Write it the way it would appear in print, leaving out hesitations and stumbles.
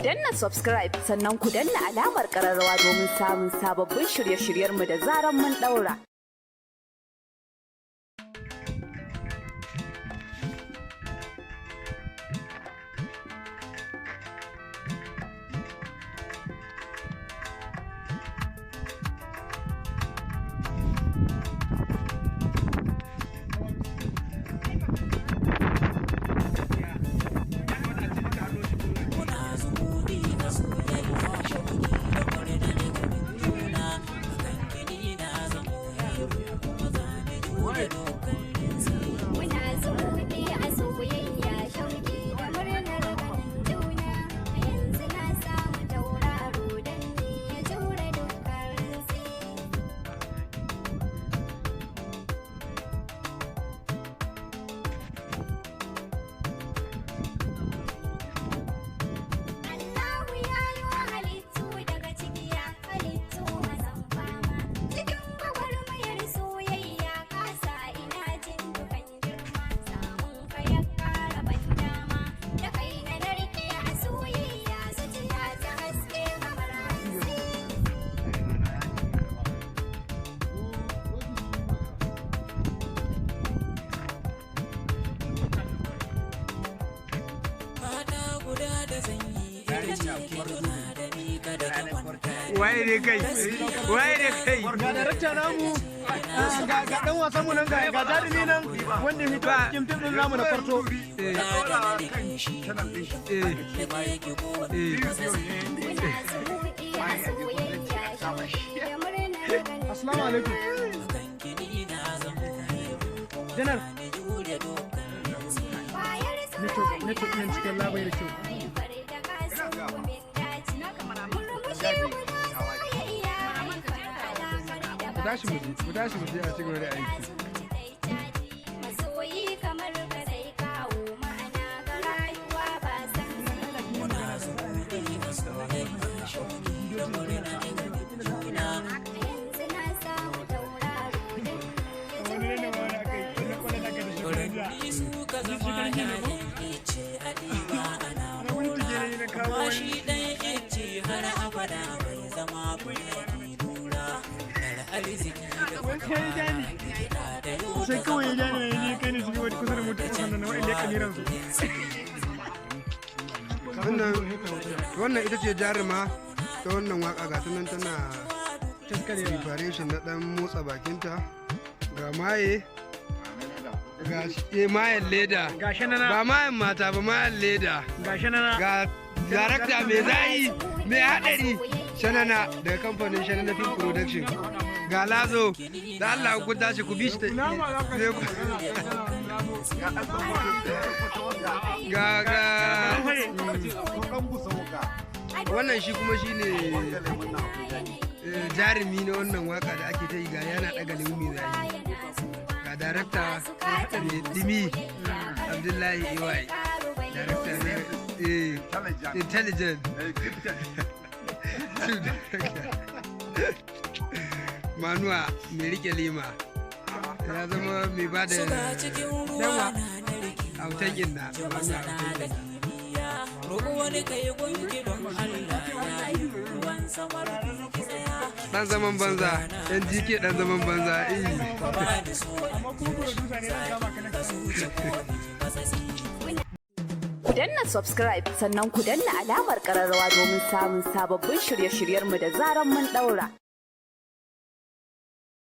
danna subscribe sannan ku danna alamar ƙararrawa domin samun sababbin shirye-shiryenmu da zaran mun ɗaura. Waye ne kai? Waye ne kai? Ga darakta namu, ga dan wasan mu nan, ga jarumi nan wanda ya fito cikin fim din namu na farko. Assalamu alaikum. Janar. Network ɗin cikin labai da kyau. Ku tashi mu je a cikin da aiki. Sai kawai ya jani ne kai ne su wani kusa da mutum kusan da nawa'in da ya kaliran su. Wannan ita ce jaruma ta wannan waka ga nan tana preparation na dan motsa bakinta ga maye ga mayen leda ba mayen mata ba mayen leda ga darakta mai zayi mai hadari shanana daga kamfanin shanana film production ga lazo da Allah ku tashi ku bi shi ga wannan shi kuma shine jarumi na wannan waka da ake ta yi ga yana daga limi zai ga darakta mai dimi Abdullahi Iwai darakta intelligent Manuwa mai rike lima ya zama mai ba da yawa autan inna dan zaman banza yan jike dan zaman banza Ku danna subscribe sannan ku danna alamar ƙararrawa domin samun sababbin shirye-shiryenmu da zaran mun ɗaura.